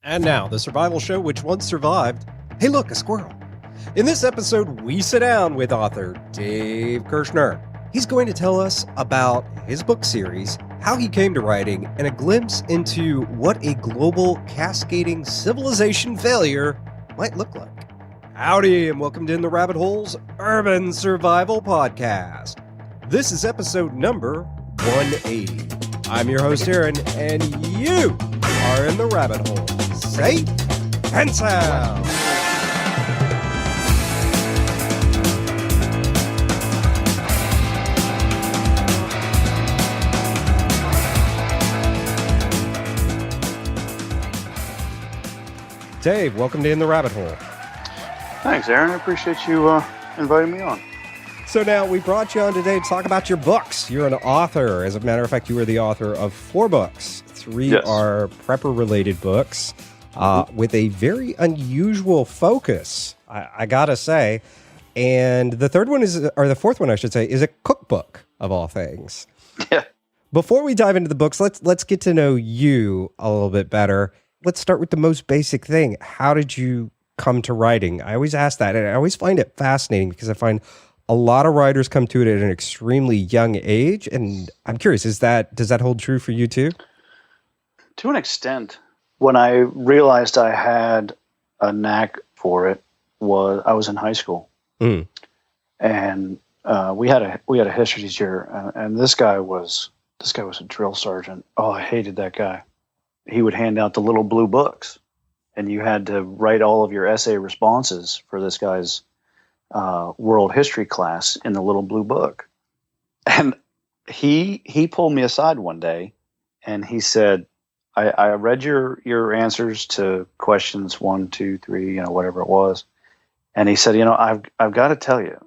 And now, the survival show which once survived. Hey look, a squirrel. In this episode, we sit down with author Dave Kershner. He's going to tell us about his book series, how he came to writing, and a glimpse into what a global cascading civilization failure might look like. Howdy, and welcome to In the Rabbit Hole's Urban Survival Podcast. This is episode number 180. I'm your host, Aaron, and you are in the rabbit hole. Safe and sound. Dave, welcome to In the Rabbit Hole. Thanks, Aaron. I appreciate you inviting me on. So now we brought you on today to talk about your books. You're an author. As a matter of fact, you are the author of 4 books. 3 are prepper-related books with a very unusual focus, I gotta say. And the third one is, or the fourth one, I should say, is a cookbook of all things. Yeah. Before we dive into the books, let's get to know you a little bit better. Let's start with the most basic thing. How did you come to writing? I always ask that, and I always find it fascinating because I find a lot of writers come to it at an extremely young age, and I'm curious, does that hold true for you too? To an extent. When I realized I had a knack for it I was in high school, and we had a history teacher, and this guy was a drill sergeant. Oh, I hated that guy. He would hand out the little blue books, and you had to write all of your essay responses for this guy's world history class in the little blue book. And he pulled me aside one day, and he said, I read your answers to questions 1, 2, 3, whatever it was. And he said, I've got to tell you,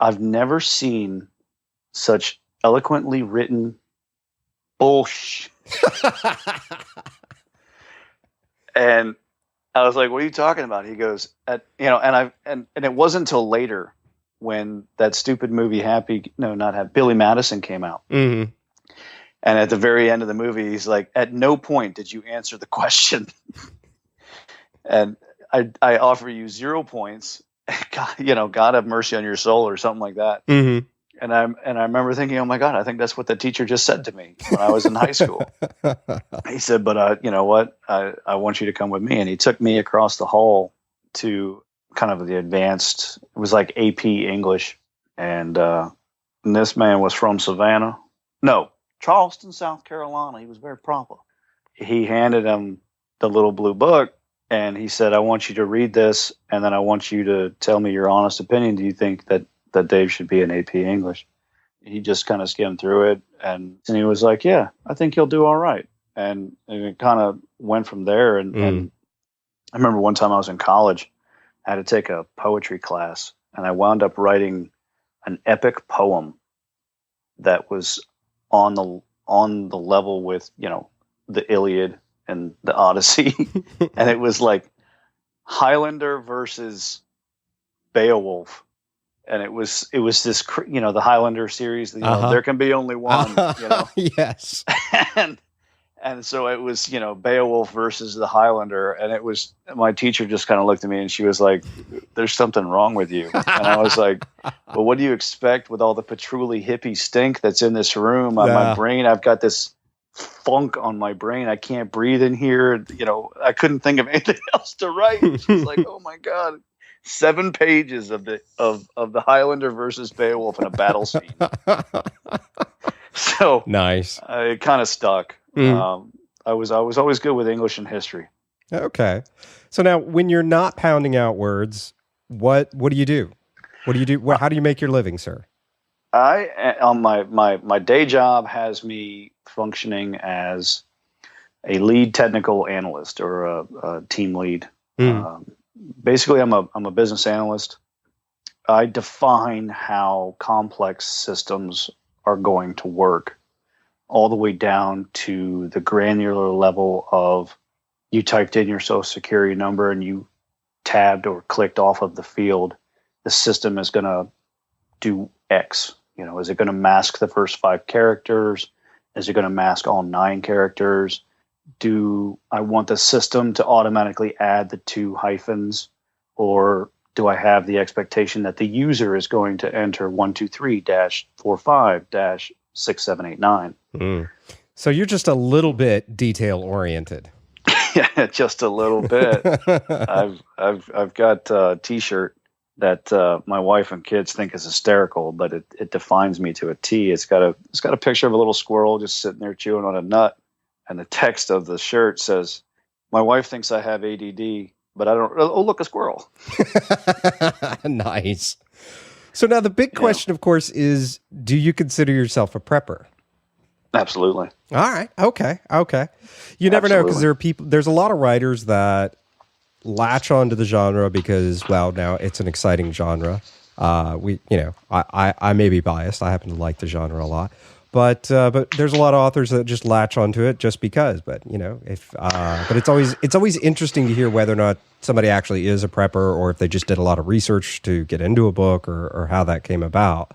I've never seen such eloquently written bullshit. And I was like, what are you talking about? He goes, and it wasn't until later when that stupid movie Billy Madison came out. Mm-hmm. And at the very end of the movie, he's like, at no point did you answer the question. And I offer you 0 points. God have mercy on your soul, or something like that. Mm-hmm. And I remember thinking, oh my God, I think that's what the teacher just said to me when I was in high school. He said, but you know what? I want you to come with me. And he took me across the hall to kind of the advanced, it was like AP English. And this man was from Charleston, South Carolina. He was very proper. He handed him the little blue book, and he said, I want you to read this, and then I want you to tell me your honest opinion. Do you think that Dave should be in AP English? He just kind of skimmed through it, and he was like, yeah, I think he'll do all right. And it kind of went from there. And I remember one time I was in college, I had to take a poetry class, and I wound up writing an epic poem that was on the level with, the Iliad and the Odyssey. And it was like Highlander versus Beowulf. And it was this, the Highlander series, there can be only one, Yes. And so it was, Beowulf versus the Highlander. And it was, my teacher just kind of looked at me and she was like, there's something wrong with you. And I was like, well, what do you expect with all the patchouli hippie stink that's in this room on my brain? I've got this funk on my brain. I can't breathe in here. I couldn't think of anything else to write. She's like, oh my God. 7 pages of the Highlander versus Beowulf in a battle scene. So nice. It kind of stuck. I was always good with English and history. Okay. So now, when you're not pounding out words, what do you do? What do you do? How do you make your living, sir? My day job has me functioning as a lead technical analyst, or a team lead. Basically, I'm a business analyst. I define how complex systems are going to work, all the way down to the granular level of, you typed in your social security number and you tabbed or clicked off of the field, the system is going to do X. Is it going to mask the first 5 characters? Is it going to mask all 9 characters? do I want the system to automatically add the 2 hyphens, or do I have the expectation that the user is going to enter 123-45-6789? So you're just a little bit detail oriented. Yeah, just a little bit. I've got a T-shirt that my wife and kids think is hysterical, but it defines me to a T. It's got a picture of a little squirrel just sitting there chewing on a nut, and the text of the shirt says, "My wife thinks I have ADD, but I don't. Oh, look, a squirrel." Nice. So now the big question, of course, is: do you consider yourself a prepper? Absolutely. All right. Okay. You never know, because there's a lot of writers that latch onto the genre because, well, now it's an exciting genre. I may be biased. I happen to like the genre a lot, but there's a lot of authors that just latch onto it just because. But it's always interesting to hear whether or not somebody actually is a prepper, or if they just did a lot of research to get into a book, or how that came about.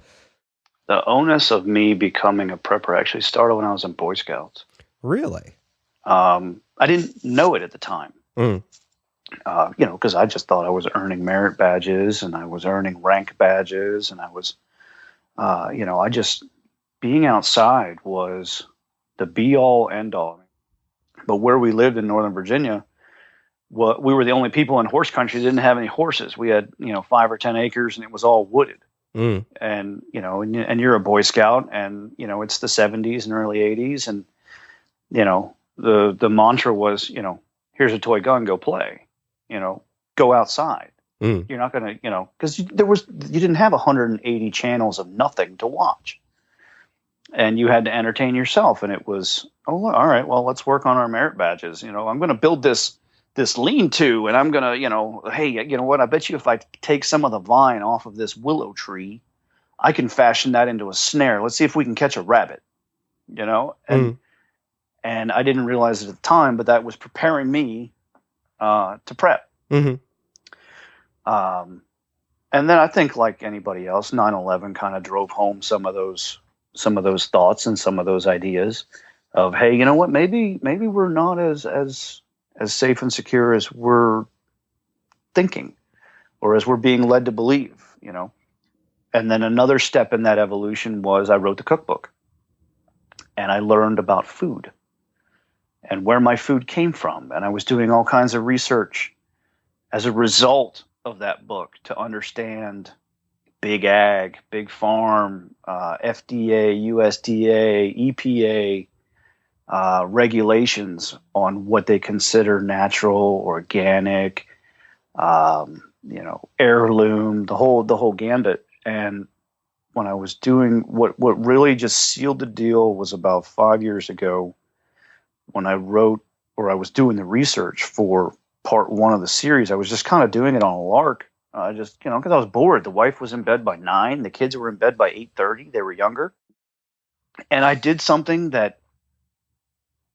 The onus of me becoming a prepper actually started when I was in Boy Scouts. Really? I didn't know it at the time. Because I just thought I was earning merit badges and I was earning rank badges, and I was, being outside was the be all end all. But where we lived in Northern Virginia, we were the only people in horse country that didn't have any horses. We had, 5 or 10 acres, and it was all wooded. And, and you're a Boy Scout, and, it's the 70s and early 80s. And, the mantra was, here's a toy gun, go play, go outside. You're not going to, because you didn't have 180 channels of nothing to watch. And you had to entertain yourself. And it was, all right, well, let's work on our merit badges. I'm going to build this lean-to, and I'm going to, hey, you know what? I bet you if I take some of the vine off of this willow tree, I can fashion that into a snare. Let's see if we can catch a rabbit, And I didn't realize it at the time, but that was preparing me to prep. And then I think, like anybody else, 9/11 kind of drove home some of those thoughts and some of those ideas of, hey, you know what? Maybe we're not as safe and secure as we're thinking, or as we're being led to believe, And then another step in that evolution was I wrote the cookbook, and I learned about food and where my food came from. And I was doing all kinds of research as a result of that book to understand big ag, big farm, FDA, USDA, EPA, regulations on what they consider natural, organic, heirloom, the whole gambit. And when I was doing what really just sealed the deal was about 5 years ago, when I was doing the research for part 1 of the series. I was just kind of doing it on a lark. Because I was bored. The wife was in bed by 9. The kids were in bed by 8:30. They were younger. And I did something that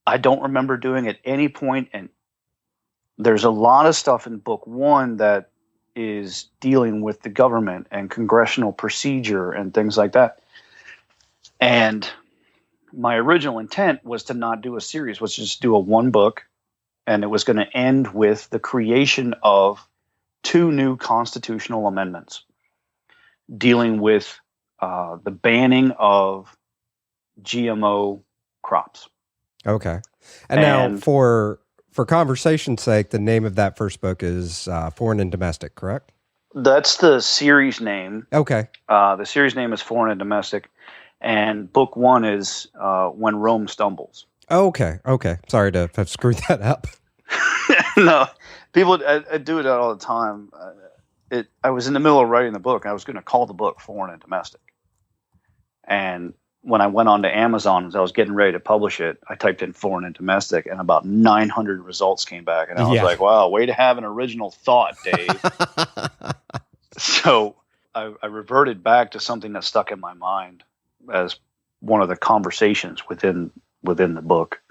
I don't remember doing at any point. And there's a lot of stuff in book 1 that is dealing with the government and congressional procedure and things like that. And my original intent was to not do a series, was just do a 1 book. And it was going to end with the creation of 2 new constitutional amendments dealing with the banning of GMO crops. Okay. And now for conversation's sake, the name of that first book is Foreign and Domestic, correct? That's the series name. Okay. The series name is Foreign and Domestic, and book 1 is When Rome Stumbles. Okay. Sorry to have screwed that up. No, people I do it all the time. I was in the middle of writing the book, and I was going to call the book Foreign and Domestic. And when I went on to Amazon, as I was getting ready to publish it, I typed in Foreign and Domestic, and about 900 results came back. And I was like, wow, way to have an original thought, Dave. So I reverted back to something that stuck in my mind as one of the conversations within the book.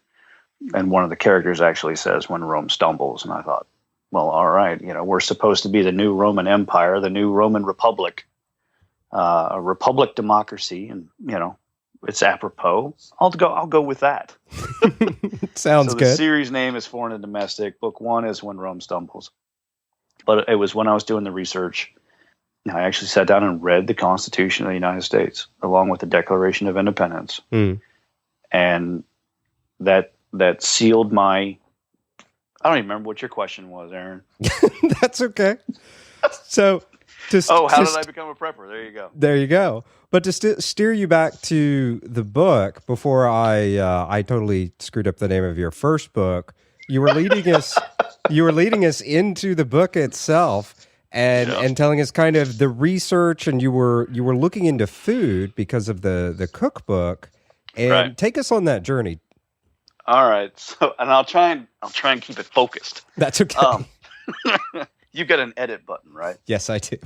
And one of the characters actually says, when Rome stumbles. And I thought, well, all right, we're supposed to be the new Roman Empire, the new Roman Republic, a republic democracy. And, it's apropos. I'll go with that. Sounds so good. The series name is Foreign and Domestic. Book 1 is When Rome Stumbles. But it was when I was doing the research, I actually sat down and read the Constitution of the United States along with the Declaration of Independence. And that sealed my. I don't even remember what your question was, Aaron. That's okay. So, how did I become a prepper? There you go. There you go. But to steer you back to the book, before I totally screwed up the name of your first book, you were leading us. You were leading us into the book itself and telling us kind of the research, and you were looking into food because of the cookbook, and take us on that journey. All right. So, and I'll try and keep it focused. That's okay. You've got an edit button, right? Yes, I do.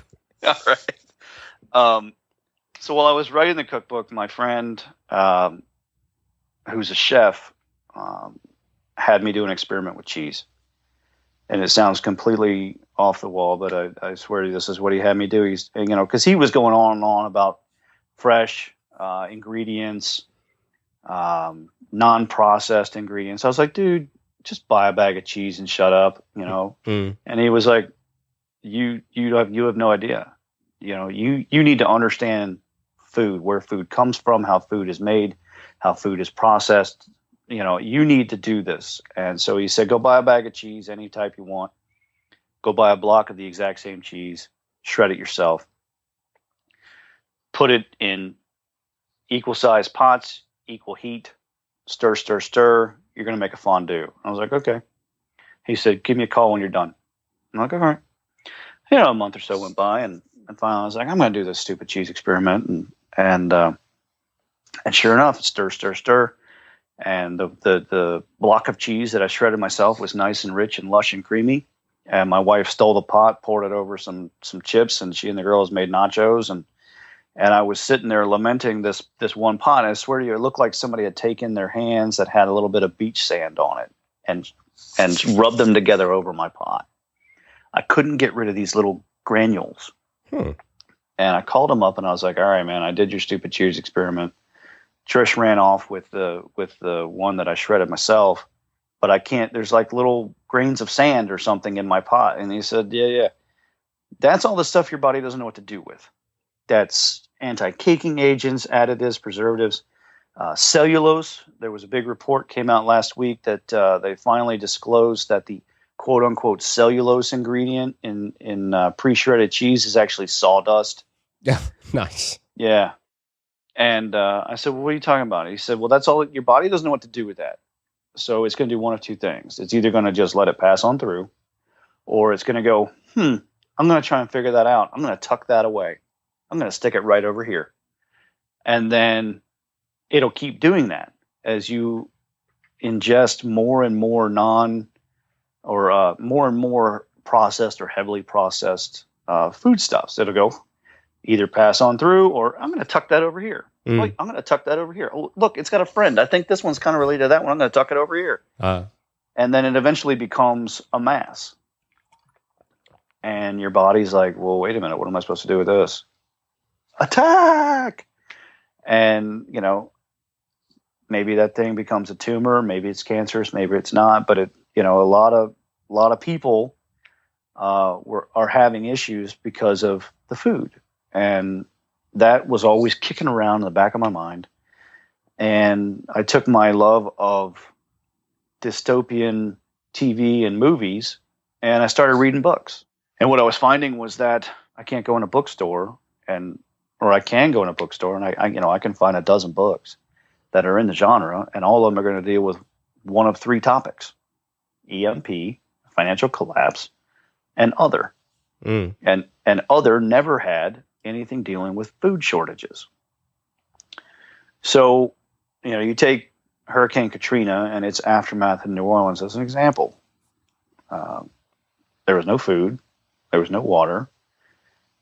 All right. So while I was writing the cookbook, my friend, who's a chef, had me do an experiment with cheese. And it sounds completely off the wall, but I swear to you, this is what he had me do. Because he was going on and on about fresh ingredients, non-processed ingredients. I was like, dude, just buy a bag of cheese and shut up, And he was like, you have no idea. You need to understand food, where food comes from, how food is made, how food is processed. You need to do this. And so he said, go buy a bag of cheese, any type you want. Go buy a block of the exact same cheese, shred it yourself, put it in equal size pots, equal heat, stir, stir, stir. You're going to make a fondue. I was like, okay. He said, give me a call when you're done. I'm like, all right. A month or so went by, and finally I was like, I'm going to do this stupid cheese experiment. And sure enough, stir, stir, stir. And the block of cheese that I shredded myself was nice and rich and lush and creamy. And my wife stole the pot, poured it over some chips, and she and the girls made nachos. And I was sitting there lamenting this one pot. And I swear to you, it looked like somebody had taken their hands that had a little bit of beach sand on it and rubbed them together over my pot. I couldn't get rid of these little granules. And I called him up and I was like, all right, man, I did your stupid cheese experiment. Trish ran off with the one that I shredded myself, but I can't. There's like little grains of sand or something in my pot. And he said, yeah, that's all the stuff your body doesn't know what to do with. That's anti-caking agents, additives, preservatives, cellulose. There was a big report came out last week that they finally disclosed that the quote unquote cellulose ingredient in pre-shredded cheese is actually sawdust. Yeah, nice. Yeah. And I said, well, what are you talking about? He said, well, that's all. Your body doesn't know what to do with that. So it's going to do one of two things. It's either going to just let it pass on through, or it's going to go, I'm going to try and figure that out. I'm going to tuck that away. I'm going to stick it right over here. And then it'll keep doing that as you ingest more and more more and more processed or heavily processed foodstuffs. It'll go either pass on through, or I'm going to tuck that over here. Wait, I'm going to tuck that over here. Oh, look, it's got a friend. I think this one's kind of related to that one. I'm going to tuck it over here. And then it eventually becomes a mass. And your body's like, well, wait a minute. What am I supposed to do with this? Attack! And, maybe that thing becomes a tumor. Maybe it's cancerous. Maybe it's not. But a lot of people are having issues because of the food. And that was always kicking around in the back of my mind. And I took my love of dystopian TV and movies, and I started reading books. And what I was finding was that I can't go in a bookstore, or I can go in a bookstore, and I can find a dozen books that are in the genre, and all of them are going to deal with one of three topics: EMP, financial collapse, and other. And other never had anything dealing with food shortages. So, you take Hurricane Katrina and its aftermath in New Orleans as an example. There was no food, there was no water,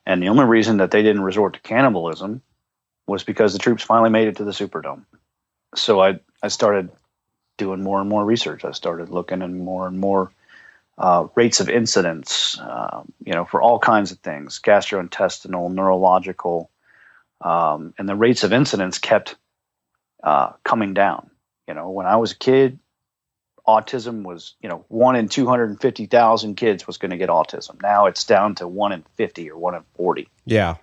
and the only reason that they didn't resort to cannibalism was because the troops finally made it to the Superdome. So I started doing more and more research. I started looking at more and more rates of incidence, for all kinds of things, gastrointestinal, neurological, and the rates of incidence kept coming down. When I was a kid, autism was, 1 in 250,000 kids was going to get autism. Now it's down to 1 in 50 or 1 in 40. Yeah.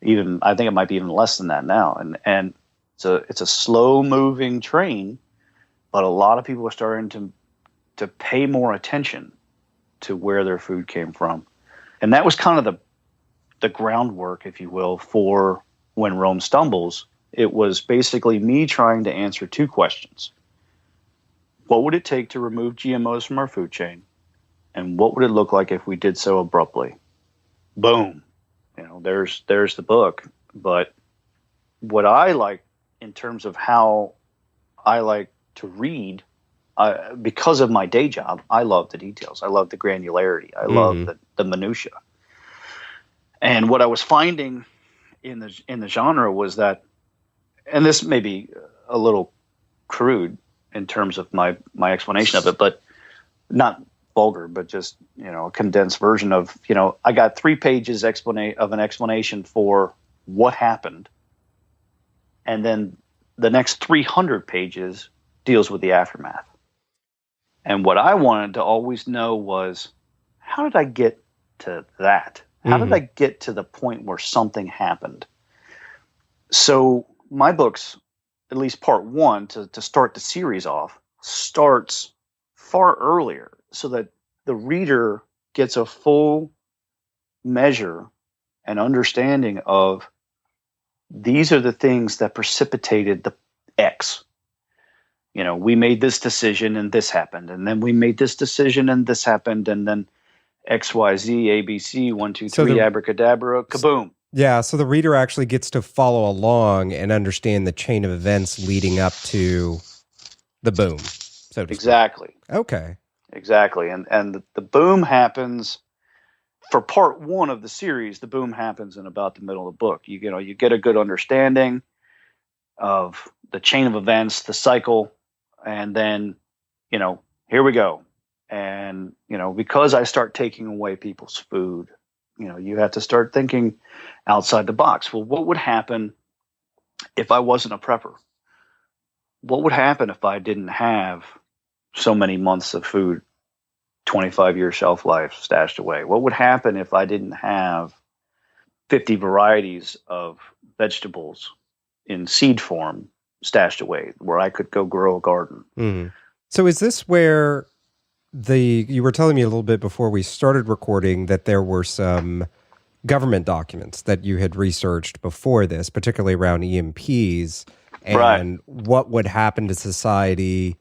Even, I think it might be even less than that now. And so it's a slow moving train, but a lot of people are starting to pay more attention to where their food came from. And that was kind of the groundwork, if you will, for When Rome Stumbles. It was basically me trying to answer two questions. What would it take to remove GMOs from our food chain? And what would it look like if we did so abruptly? Boom. There's the book. But what I like in terms of how I like to read, because of my day job, I love the details. I love the granularity. I love the minutia. And what I was finding in the genre was that, and this may be a little crude in terms of my explanation of it, but not vulgar, but just, a condensed version of, I got 3 pages of an explanation for what happened. And then the next 300 pages deals with the aftermath. And what I wanted to always know was, how did I get to that? How did I get to the point where something happened? So my books, at least part 1, to start the series off, starts far earlier so that the reader gets a full measure and understanding of these are the things that precipitated the X. We made this decision and this happened, and then we made this decision and this happened, and then X, Y, Z, ABC, 1, 2, 3, abracadabra, kaboom. Yeah, so the reader actually gets to follow along and understand the chain of events leading up to the boom, so to speak. Exactly. Okay. Exactly. And the boom happens for part 1 of the series. The boom happens in about the middle of the book. You get a good understanding of the chain of events, the cycle, and then, here we go. And, because I start taking away people's food, you have to start thinking outside the box. Well, what would happen if I wasn't a prepper? What would happen if I didn't have so many months of food, 25-year shelf life stashed away? What would happen if I didn't have 50 varieties of vegetables in seed form stashed away where I could go grow a garden? Mm-hmm. So is this where you were telling me a little bit before we started recording that there were some government documents that you had researched before this, particularly around EMPs and what would happen to society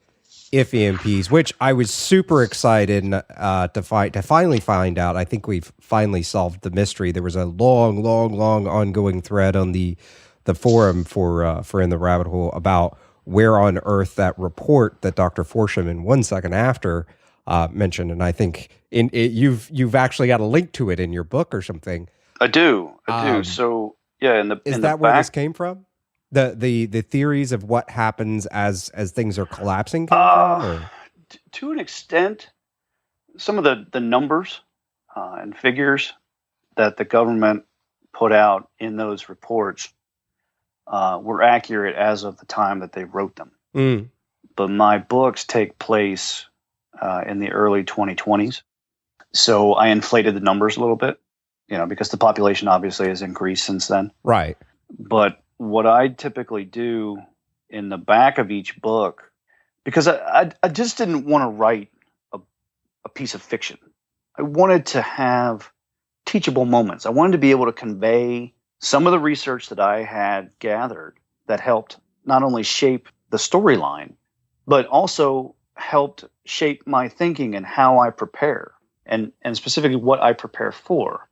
if EMPs, which I was super excited to finally find out. I think we've finally solved the mystery. There was a long ongoing thread on the forum for In the Rabbit Hole about where on earth that report that Dr. Forsham in 1 second after mentioned, and I think you've actually got a link to it in your book or something. I do. So yeah, is that where this came from? The theories of what happens as things are collapsing came from? Or? To an extent, some of the numbers and figures that the government put out in those reports were accurate as of the time that they wrote them. But my books take place in the early 2020s. So I inflated the numbers a little bit, because the population obviously has increased since then. Right. But what I typically do in the back of each book, because I just didn't want to write a piece of fiction. I wanted to have teachable moments. I wanted to be able to convey some of the research that I had gathered that helped not only shape the storyline, but also helped shape my thinking and how I prepare, and specifically what I prepare for.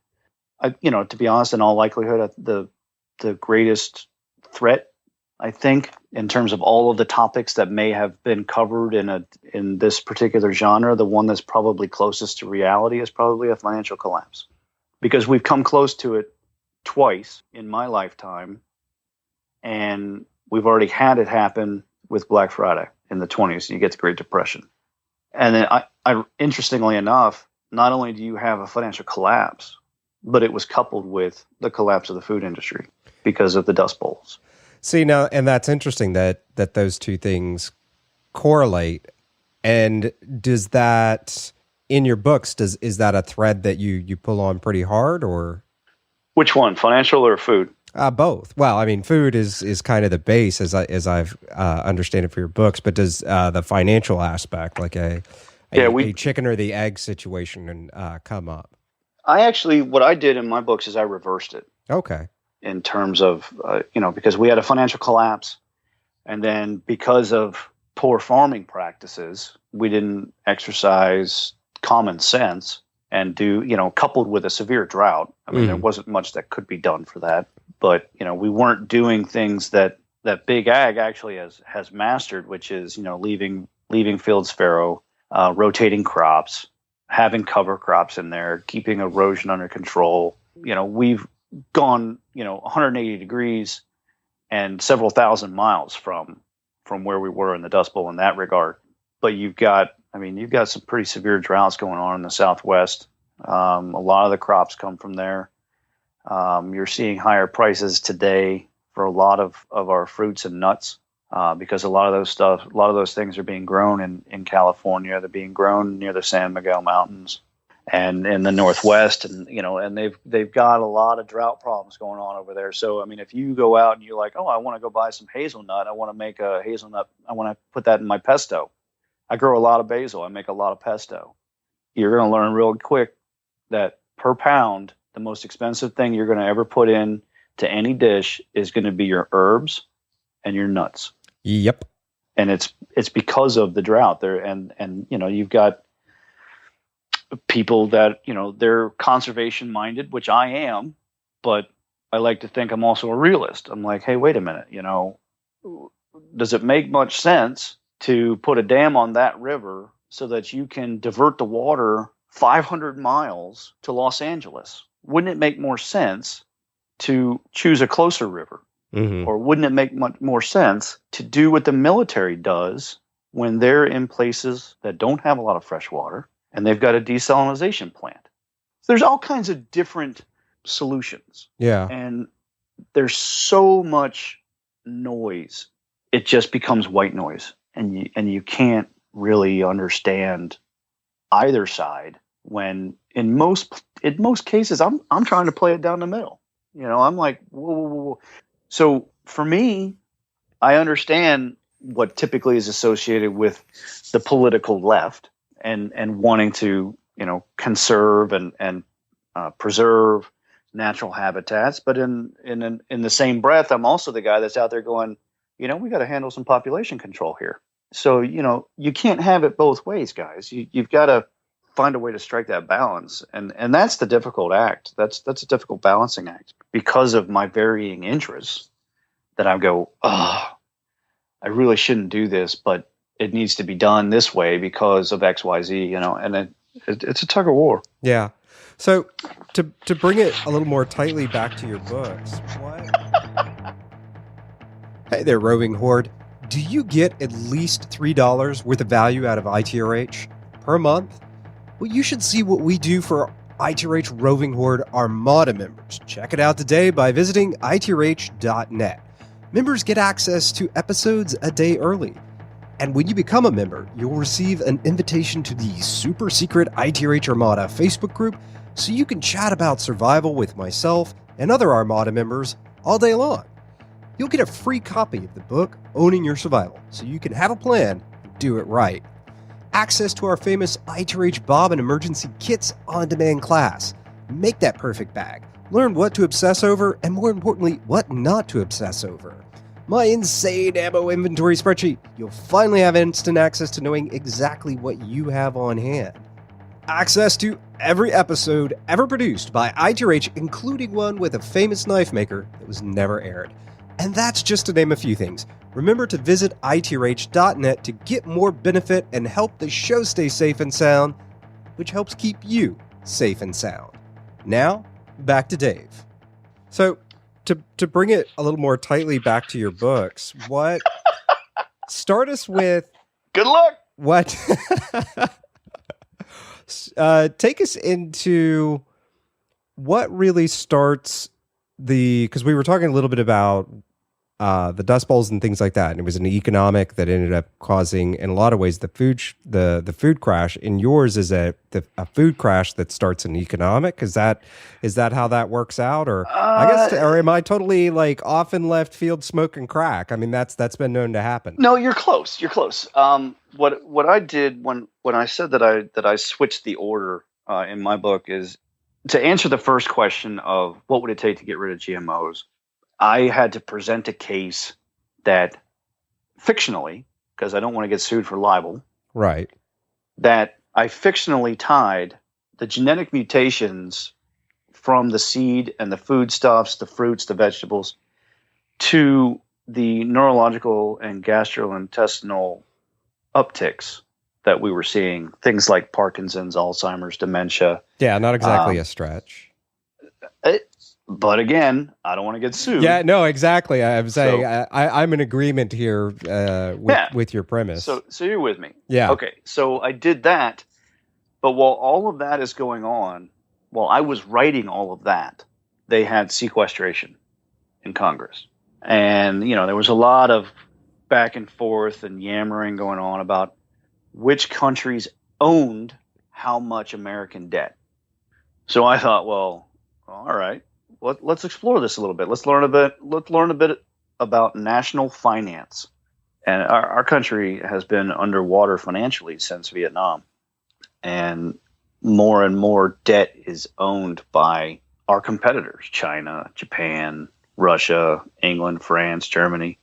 To be honest, in all likelihood, the greatest threat, I think, in terms of all of the topics that may have been covered in this particular genre, the one that's probably closest to reality is probably a financial collapse, because we've come close to it twice in my lifetime, and we've already had it happen with Black Friday in the 20s. You get the Great Depression, and then I interestingly enough, not only do you have a financial collapse, but it was coupled with the collapse of the food industry because of the Dust Bowls. See, now, and that's interesting that those two things correlate. And does that, in your books, is that a thread that you pull on pretty hard, or? Which one, financial or food? Both. Well, I mean, food is kind of the base as I've understand it for your books, but does the financial aspect, like a chicken or the egg situation, and come up? What I did in my books is I reversed it. Okay. In terms of, because we had a financial collapse, and then because of poor farming practices, we didn't exercise common sense and coupled with a severe drought. I mean, there wasn't much that could be done for that, but, we weren't doing things that big ag actually has mastered, which is, leaving fields fallow, rotating crops, having cover crops in there, keeping erosion under control. We've gone 180 degrees and several thousand miles from where we were in the Dust Bowl in that regard. But you've got some pretty severe droughts going on in the Southwest. A lot of the crops come from there. You're seeing higher prices today for a lot of our fruits and nuts because a lot of those things are being grown in California. They're being grown near the San Miguel Mountains and in the Northwest, and they've got a lot of drought problems going on over there. So, I mean, if you go out and you're like, oh, I want to go buy some hazelnut, I want to make a hazelnut, I want to put that in my pesto. I grow a lot of basil, I make a lot of pesto. You're going to learn real quick that per pound, the most expensive thing you're going to ever put in to any dish is going to be your herbs and your nuts. Yep. And it's because of the drought there, and you've got people that they're conservation minded, which I am, but I like to think I'm also a realist. I'm like, hey, wait a minute, does it make much sense to put a dam on that river so that you can divert the water 500 miles to Los Angeles? Wouldn't it make more sense to choose a closer river? Mm-hmm. Or wouldn't it make much more sense to do what the military does when they're in places that don't have a lot of fresh water and they've got a desalination plant? So there's all kinds of different solutions. Yeah. And there's so much noise. It just becomes white noise. And you can't really understand either side when in most cases I'm trying to play it down the middle. I'm like, whoa. So for me, I understand what typically is associated with the political left and wanting to, conserve and preserve natural habitats. But in the same breath, I'm also the guy that's out there going, we got to handle some population control here. So, you can't have it both ways, guys. You've got to find a way to strike that balance. And that's the difficult act. That's a difficult balancing act because of my varying interests that I go, oh, I really shouldn't do this, but it needs to be done this way because of X, Y, Z, and it's a tug of war. Yeah. So to bring it a little more tightly back to your books, Hey there, Roving Horde. Do you get at least $3 worth of value out of ITRH per month? Well, you should see what we do for ITRH Roving Horde Armada members. Check it out today by visiting itrh.net. Members get access to episodes a day early. And when you become a member, you'll receive an invitation to the super secret ITRH Armada Facebook group so you can chat about survival with myself and other Armada members all day long. You'll get a free copy of the book, Owning Your Survival, so you can have a plan and do it right. Access to our famous ITRH Bob and Emergency Kits on-demand class. Make that perfect bag. Learn what to obsess over, and more importantly, what not to obsess over. My insane ammo inventory spreadsheet. You'll finally have instant access to knowing exactly what you have on hand. Access to every episode ever produced by ITRH, including one with a famous knife maker that was never aired. And that's just to name a few things. Remember to visit itrh.net to get more benefit and help the show stay safe and sound, which helps keep you safe and sound. Now, back to Dave. So, to bring it a little more tightly back to your books, start us with... Good luck! What... take us into what really starts because we were talking a little bit about the Dust Bowls and things like that, and it was an economic that ended up causing, in a lot of ways, the food crash. In yours is a food crash that starts an economic. Is that how that works out, or I guess, or am I totally like off in left field smoking crack? I mean, that's been known to happen. No, you're close. You're close. What I did when I said that I switched the order in my book is to answer the first question of what would it take to get rid of GMOs. I had to present a case that fictionally, because I don't want to get sued for libel, right? That I fictionally tied the genetic mutations from the seed and the foodstuffs, the fruits, the vegetables, to the neurological and gastrointestinal upticks that we were seeing, things like Parkinson's, Alzheimer's, dementia. Yeah, not exactly a stretch. But again, I don't want to get sued. Yeah, no, exactly. I'm saying I'm in agreement here with your premise. So you're with me. Yeah. Okay, so I did that. But while all of that is going on, while I was writing all of that, they had sequestration in Congress. And, there was a lot of back and forth and yammering going on about which countries owned how much American debt. So I thought, well, all right. Let's explore this a little bit. Let's learn a bit about national finance. And our country has been underwater financially since Vietnam. And more debt is owned by our competitors, China, Japan, Russia, England, France, Germany.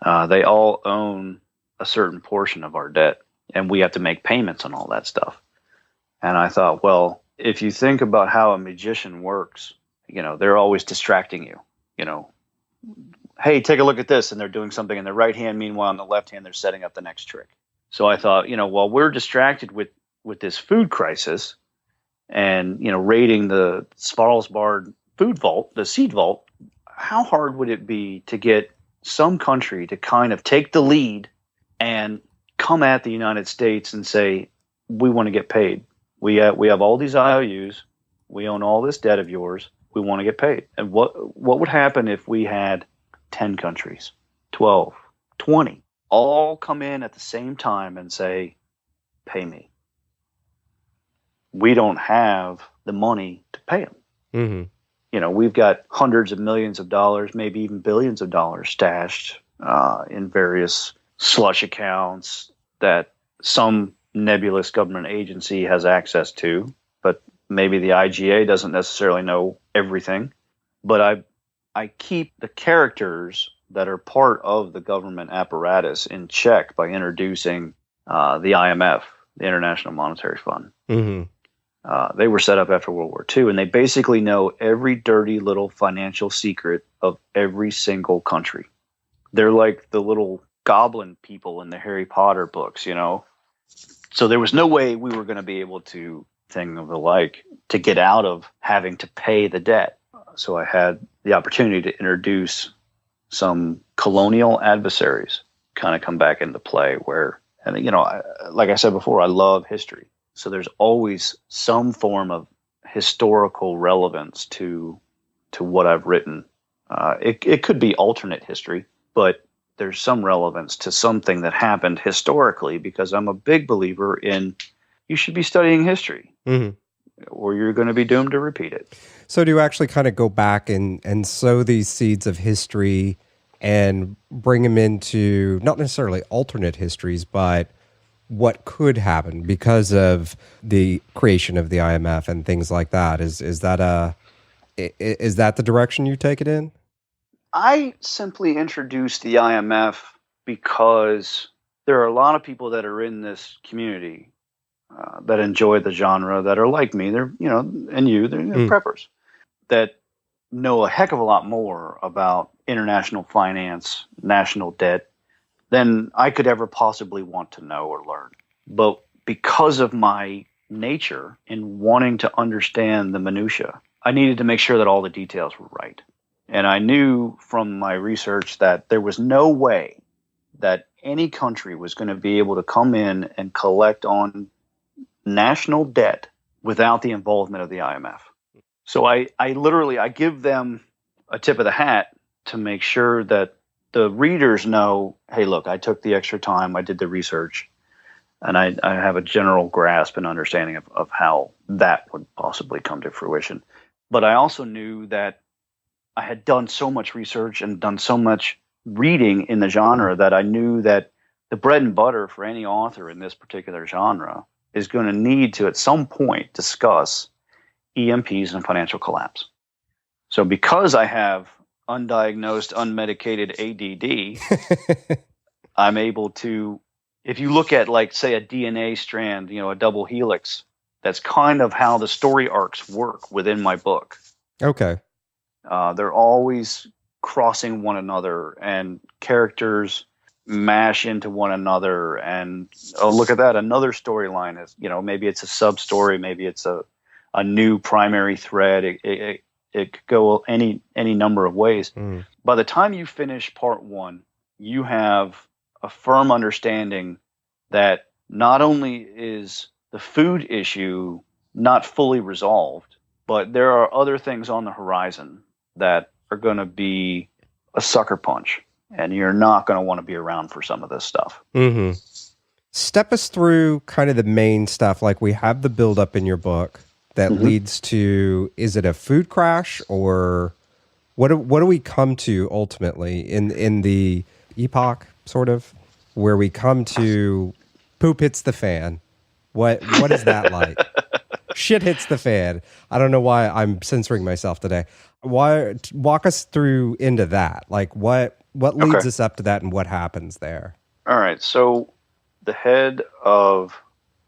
They all own a certain portion of our debt, and we have to make payments on all that stuff. And I thought, well, if you think about how a magician works, they're always distracting you. Hey, take a look at this, and they're doing something in the right hand. Meanwhile, on the left hand, they're setting up the next trick. So I thought, while we're distracted with this food crisis and, raiding the Svalbard food vault, the seed vault, how hard would it be to get some country to kind of take the lead and come at the United States and say, we want to get paid. We have all these IOUs. We own all this debt of yours. We want to get paid. And what would happen if we had 10 countries, 12, 20, all come in at the same time and say, pay me? We don't have the money to pay them. Mm-hmm. We've got hundreds of millions of dollars, maybe even billions of dollars stashed in various slush accounts that some nebulous government agency has access to, but maybe the IGA doesn't necessarily know everything. But I keep the characters that are part of the government apparatus in check by introducing the IMF, the International Monetary Fund. Mm-hmm. They were set up after World War II, and they basically know every dirty little financial secret of every single country. They're like the little goblin people in the Harry Potter books, So there was no way we were going to be able to to get out of having to pay the debt. So I had the opportunity to introduce some colonial adversaries kind of come back into play where, and like I said before, I love history. So there's always some form of historical relevance to what I've written. It could be alternate history, but there's some relevance to something that happened historically, because I'm a big believer in you should be studying history, mm-hmm. or you're going to be doomed to repeat it. So do you actually kind of go back and sow these seeds of history and bring them into not necessarily alternate histories, but what could happen because of the creation of the IMF and things like that? Is that the direction you take it in? I simply introduced the IMF because there are a lot of people that are in this community that enjoy the genre that are like me. They're, and they're preppers that know a heck of a lot more about international finance, national debt than I could ever possibly want to know or learn. But because of my nature in wanting to understand the minutia, I needed to make sure that all the details were right. And I knew from my research that there was no way that any country was going to be able to come in and collect on national debt without the involvement of the IMF. So I literally give them a tip of the hat to make sure that the readers know, hey, look, I took the extra time, I did the research, and I have a general grasp and understanding of how that would possibly come to fruition. But I also knew that I had done so much research and done so much reading in the genre that I knew that the bread and butter for any author in this particular genre is going to need to, at some point, discuss EMPs and financial collapse. So because I have undiagnosed, unmedicated ADD, I'm able to, if you look at, like, say, a DNA strand, a double helix, that's kind of how the story arcs work within my book. Okay. They're always crossing one another, and characters mash into one another. And look at that, another storyline is, maybe it's a sub story, maybe it's a new primary thread. It could go any number of ways. By the time you finish part one, you have a firm understanding that not only is the food issue not fully resolved, but there are other things on the horizon that are going to be a sucker punch, and you're not going to want to be around for some of this stuff. Mm-hmm. Step us through kind of the main stuff. Like, we have the buildup in your book that leads to, is it a food crash, or what do we come to ultimately in the epoch, sort of, where we come to poop hits the fan? What is that like? Shit hits the fan. I don't know why I'm censoring myself today. Walk us through into that. Like, what leads us up to that, and what happens there? All right. So the head of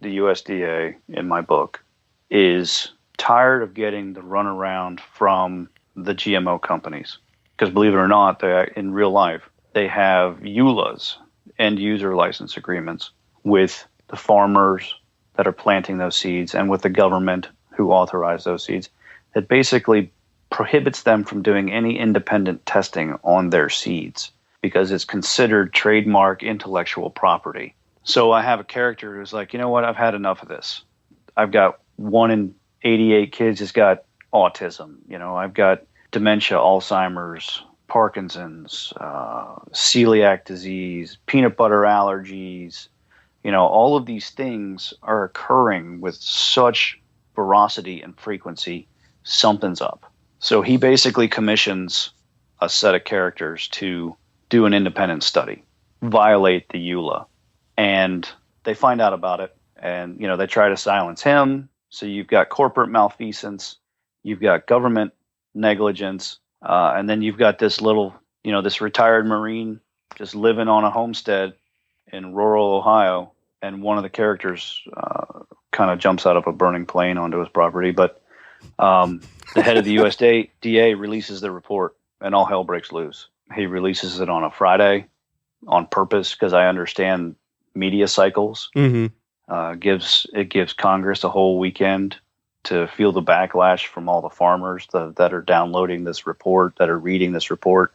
the USDA in my book is tired of getting the runaround from the GMO companies. Because believe it or not, in real life, they have EULAs, end user license agreements, with the farmers that are planting those seeds and with the government who authorize those seeds, that basically prohibits them from doing any independent testing on their seeds because it's considered trademark intellectual property. So I have a character who's like, you know what, I've had enough of this. I've got 1 in 88 kids has got autism. I've got dementia, Alzheimer's, Parkinson's, celiac disease, peanut butter allergies. All of these things are occurring with such ferocity and frequency, something's up. So he basically commissions a set of characters to do an independent study, violate the EULA, and they find out about it, and they try to silence him. So you've got corporate malfeasance, you've got government negligence, and then you've got this this retired Marine just living on a homestead in rural Ohio, and one of the characters kind of jumps out of a burning plane onto his property. But the head of the USDA releases the report, and all hell breaks loose. He releases it on a Friday on purpose because I understand media cycles. It gives Congress a whole weekend to feel the backlash from all the farmers that are downloading this report, that are reading this report.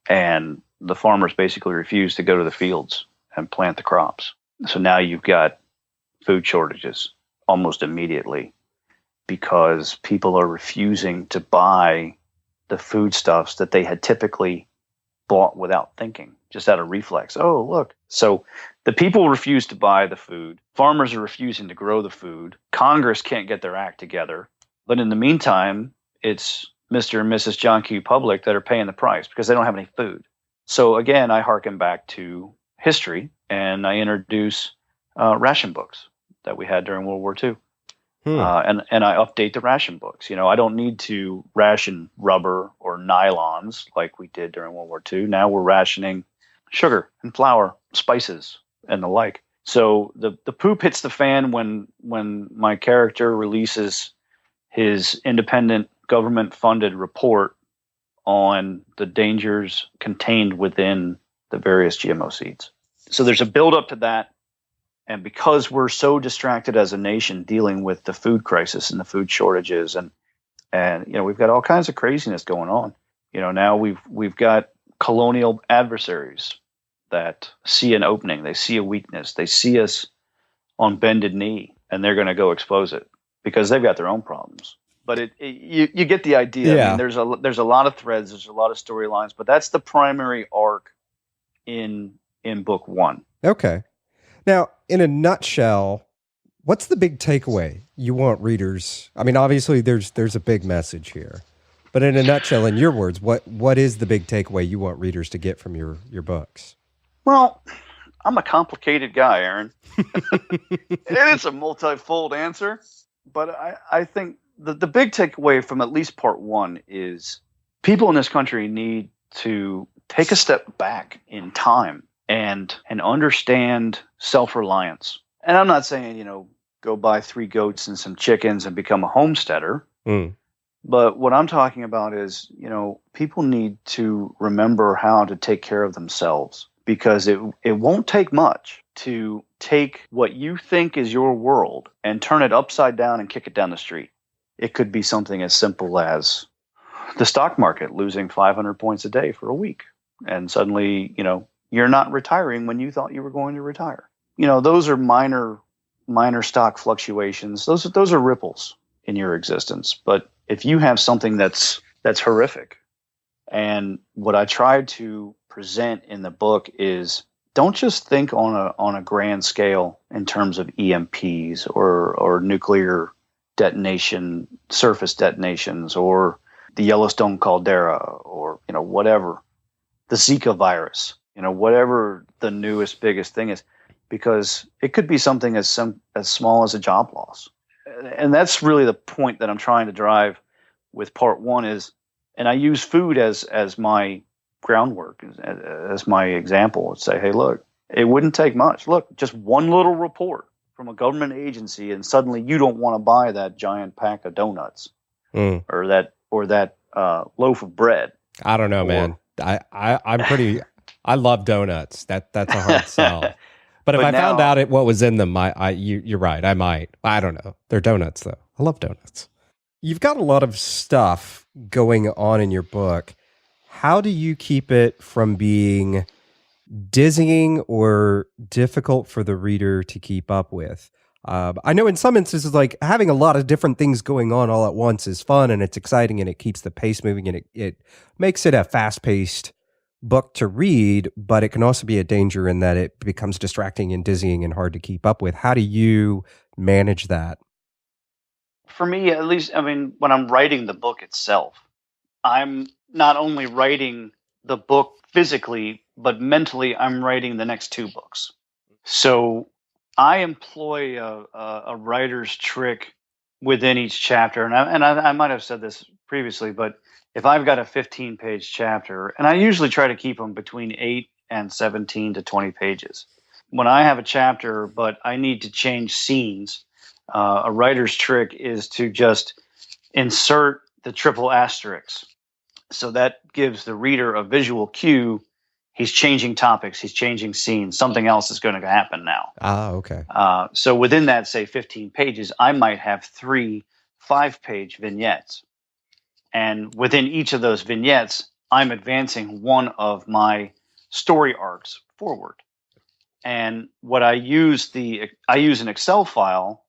And the farmers basically refuse to go to the fields and plant the crops. So now you've got food shortages almost immediately because people are refusing to buy the foodstuffs that they had typically bought without thinking, just out of reflex. Oh, look. So the people refuse to buy the food. Farmers are refusing to grow the food. Congress can't get their act together. But in the meantime, it's Mr. and Mrs. John Q. Public that are paying the price because they don't have any food. So again, I hearken back to history, and I introduce ration books that we had during World War II. And I update the ration books. I don't need to ration rubber or nylons like we did during World War II. Now we're rationing sugar and flour, spices, and the like. So the poop hits the fan when my character releases his independent government-funded report on the dangers contained within the various GMO seeds. So there's a build-up to that. And because we're so distracted as a nation dealing with the food crisis and the food shortages, and we've got all kinds of craziness going on. Now we've got colonial adversaries that see an opening, they see a weakness, they see us on bended knee, and they're going to go expose it because they've got their own problems. But you get the idea. Yeah. I mean, there's a lot of threads, there's a lot of storylines, but that's the primary arc in book one. Okay. Now, in a nutshell, what's the big takeaway you want readers? I mean, obviously there's a big message here. But in a nutshell, in your words, what is the big takeaway you want readers to get from your books? Well, I'm a complicated guy, Aaron. It's a multifold answer, but I think the big takeaway from at least part one is people in this country need to take a step back in time and understand self-reliance. And I'm not saying, go buy 3 goats and some chickens and become a homesteader. But what I'm talking about is, people need to remember how to take care of themselves, because it won't take much to take what you think is your world and turn it upside down and kick it down the street. It could be something as simple as the stock market losing 500 points a day for a week. And suddenly, you're not retiring when you thought you were going to retire. Those are minor stock fluctuations. Those are ripples in your existence. But if you have something that's horrific, and what I tried to present in the book is, don't just think on a grand scale in terms of EMPs or nuclear detonation, surface detonations, or the Yellowstone caldera, or whatever, the Zika virus, whatever the newest biggest thing is, because it could be something as small as a job loss. And that's really the point that I'm trying to drive with part one is, and I use food as my groundwork, as my example. Say, hey, look, it wouldn't take much. Look, just one little report from a government agency, and suddenly you don't want to buy that giant pack of donuts or that loaf of bread. I don't know, man. I love donuts. That's a hard sell. But if I found out what was in them, you're right. I might. I don't know. They're donuts, though. I love donuts. You've got a lot of stuff going on in your book. How do you keep it from being dizzying or difficult for the reader to keep up with? I know in some instances, like having a lot of different things going on all at once is fun and it's exciting and it keeps the pace moving and it makes it a fast-paced book to read, but it can also be a danger in that it becomes distracting and dizzying and hard to keep up with. How do you manage that? For me, at least, when I'm writing the book itself, I'm not only writing the book physically, but mentally I'm writing the next 2 books. So I employ a writer's trick within each chapter. And I might have said this previously, but if I've got a 15-page chapter, and I usually try to keep them between 8 and 17 to 20 pages. When I have a chapter, but I need to change scenes, a writer's trick is to just insert the triple asterisks. So that gives the reader a visual cue. He's changing topics. He's changing scenes. Something else is going to happen now. Okay. So within that, say, 15 pages, I might have 3 5-page vignettes. And within each of those vignettes, I'm advancing one of my story arcs forward. And what I use an Excel file,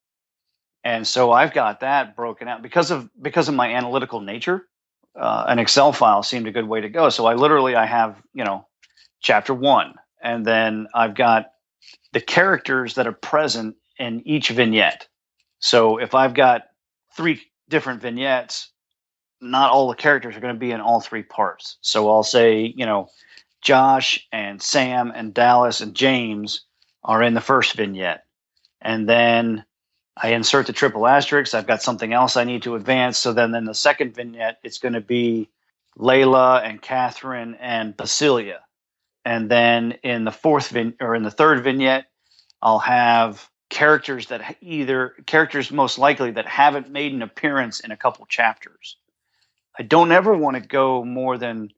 and so I've got that broken out because of my analytical nature. An Excel file seemed a good way to go. So I have chapter 1, and then I've got the characters that are present in each vignette. So if I've got 3 different vignettes, not all the characters are going to be in all 3 parts. So I'll say, Josh and Sam and Dallas and James are in the first vignette. And then I insert the triple asterisks. I've got something else I need to advance. So then in the second vignette, it's going to be Layla and Catherine and Basilia. And then in the third vignette, I'll have characters most likely that haven't made an appearance in a couple chapters. I don't ever want to go more than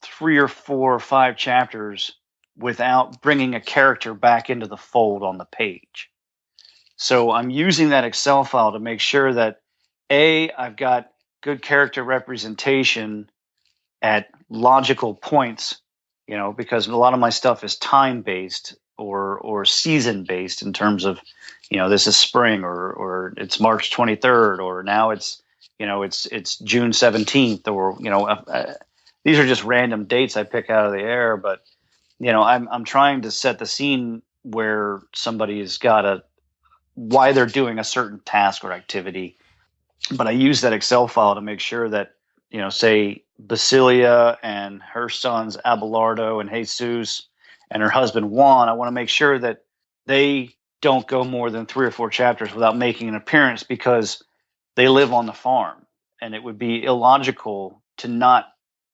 3 or 4 or 5 chapters without bringing a character back into the fold on the page. So I'm using that Excel file to make sure that I've got good character representation at logical points, because a lot of my stuff is time-based or season-based in terms of, this is spring or it's March 23rd or now it's June 17th or, these are just random dates I pick out of the air. But, I'm trying to set the scene where somebody has got why they're doing a certain task or activity. But I use that Excel file to make sure that, say Basilia and her sons Abelardo and Jesus and her husband Juan, I want to make sure that they don't go more than 3 or 4 chapters without making an appearance, because they live on the farm, and it would be illogical to not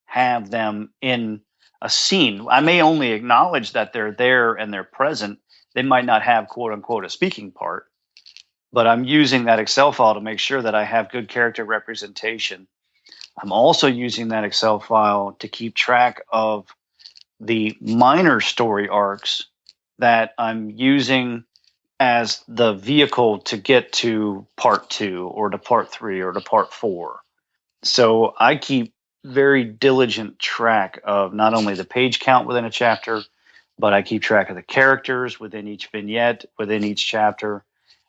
have them in a scene. I may only acknowledge that they're there and they're present. They might not have, quote unquote, a speaking part, but I'm using that Excel file to make sure that I have good character representation. I'm also using that Excel file to keep track of the minor story arcs that I'm using as the vehicle to get to part 2 or to part 3 or to part 4. So I keep very diligent track of not only the page count within a chapter, but I keep track of the characters within each vignette, within each chapter.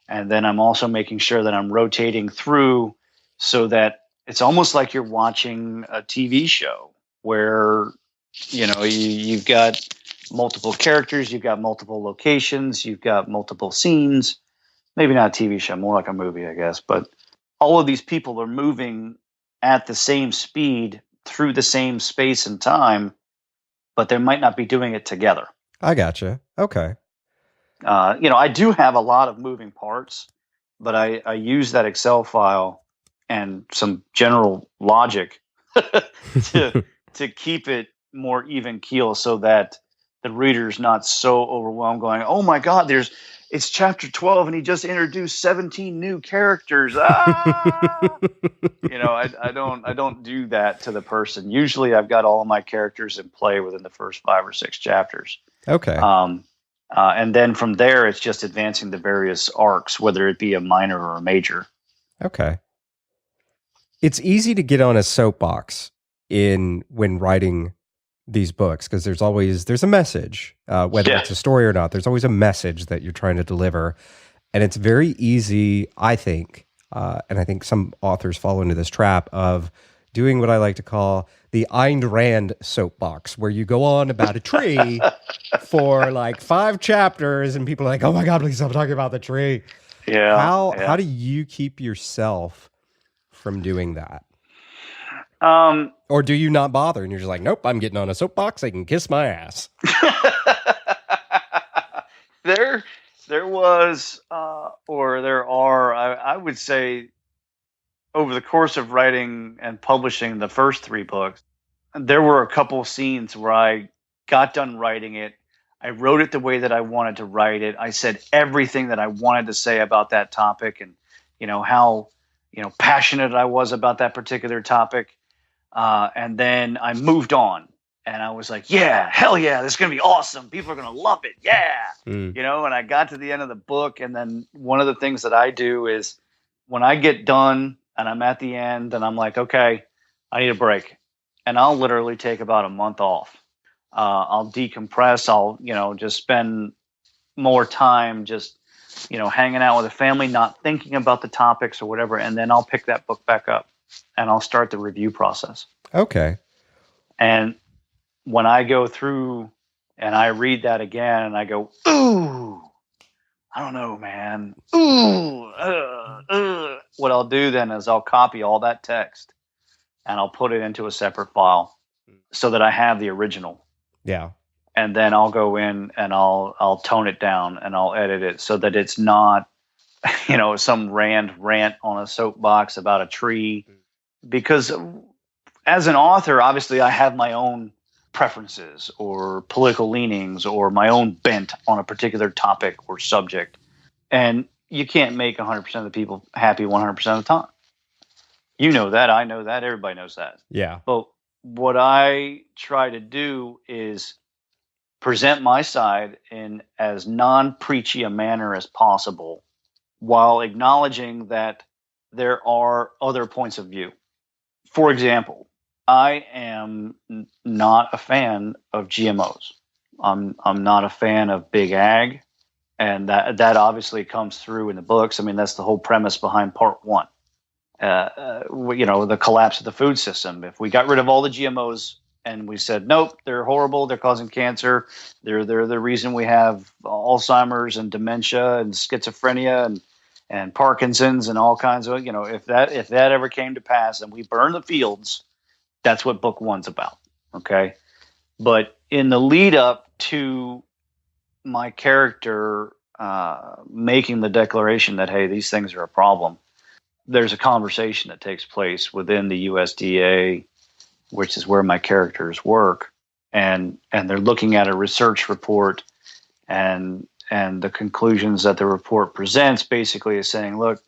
And then I'm also making sure that I'm rotating through so that it's almost like you're watching a TV show where, you've got multiple characters, you've got multiple locations, you've got multiple scenes. Maybe not a TV show, more like a movie, I guess. But all of these people are moving at the same speed through the same space and time, but they might not be doing it together. I gotcha. Okay. I do have a lot of moving parts, but I use that Excel file and some general logic to keep it more even keel, so that the reader's not so overwhelmed going, oh my God, it's chapter 12 and he just introduced 17 new characters. I don't do that to the person. Usually I've got all of my characters in play within the first 5 or 6 chapters. Okay. And then from there, it's just advancing the various arcs, whether it be a minor or a major. Okay. It's easy to get on a soapbox when writing these books, because there's a message, whether it's a story or not. There's always a message that you're trying to deliver, and it's very easy, I think, and I think some authors fall into this trap of doing what I like to call the Ayn Rand soapbox, where you go on about a tree for like 5 chapters, and people are like, "Oh my God, please stop talking about the tree." Yeah. How do you keep yourself from doing that? Or do you not bother and you're just like, nope, I'm getting on a soapbox, I can kiss my ass? There was, or there are, I would say, over the course of writing and publishing the first 3 books, there were a couple of scenes where I got done writing it. I wrote it the way that I wanted to write it. I said everything that I wanted to say about that topic, and how passionate I was about that particular topic. And then I moved on, and I was like, yeah, hell yeah, this is going to be awesome. People are going to love it. Yeah. And I got to the end of the book. And then one of the things that I do is when I get done and I'm at the end and I'm like, okay, I need a break, and I'll literally take about a month off. I'll decompress. I'll, just spend more time just, hanging out with the family, not thinking about the topics or whatever. And then I'll pick that book back up and I'll start the review process. Okay. And when I go through and I read that again and I go, ooh, I don't know, man. Ooh, what I'll do then is I'll copy all that text and I'll put it into a separate file so that I have the original. Yeah. And then I'll go in and I'll tone it down and I'll edit it so that it's not, some rant on a soapbox about a tree. Because as an author, obviously I have my own preferences or political leanings or my own bent on a particular topic or subject. And you can't make 100% of the people happy 100% of the time. You know that. I know that. Everybody knows that. Yeah. But what I try to do is present my side in as non-preachy a manner as possible, while acknowledging that there are other points of view. For example, I am not a fan of GMOs. I'm not a fan of big ag, and that obviously comes through in the books. I mean, that's the whole premise behind part 1. The collapse of the food system. If we got rid of all the GMOs And we said, nope, they're horrible. They're causing cancer. They're the reason we have Alzheimer's and dementia and schizophrenia and Parkinson's and all kinds of, if that ever came to pass and we burn the fields, that's what book 1's about. Okay. But in the lead up to my character making the declaration that, hey, these things are a problem, there's a conversation that takes place within the USDA, which is where my characters work, and they're looking at a research report, and the conclusions that the report presents basically is saying, look,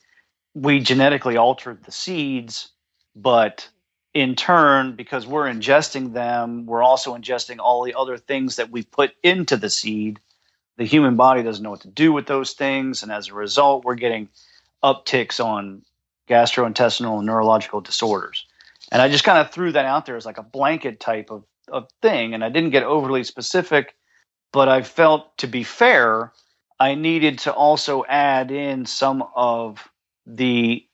we genetically altered the seeds, but in turn, because we're ingesting them, we're also ingesting all the other things that we put into the seed. The human body doesn't know what to do with those things, and as a result, we're getting upticks on gastrointestinal and neurological disorders. And I just kind of threw that out there as like a blanket type of thing, and I didn't get overly specific, but I felt, to be fair, I needed to also add in some of the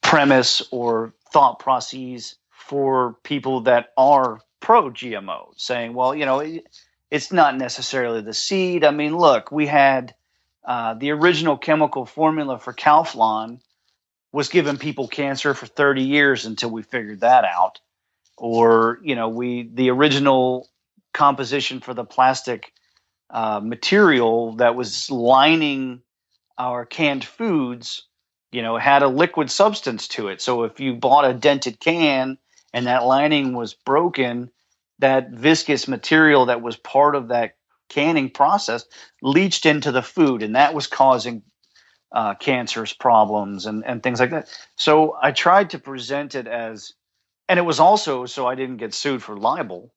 premise or thought processes for people that are pro-GMO, saying, well, it's not necessarily the seed. I mean, look, we had the original chemical formula for Calphalon was giving people cancer for 30 years until we figured that out. Or, the original composition for the plastic material that was lining our canned foods, had a liquid substance to it. So if you bought a dented can and that lining was broken, that viscous material that was part of that canning process leached into the food, and that was causing cancerous problems and things like that. So I tried to present it as, and it was also so I didn't get sued for libel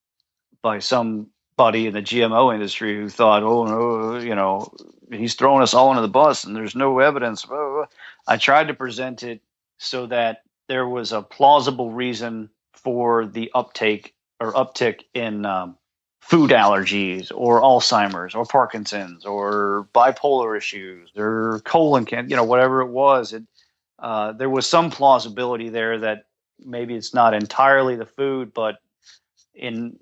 by somebody in the GMO industry who thought, oh no, he's throwing us all under the bus and there's no evidence. I tried to present it so that there was a plausible reason for the uptick in food allergies or Alzheimer's or Parkinson's or bipolar issues or colon cancer, whatever it was. There was some plausibility there that maybe it's not entirely the food, but in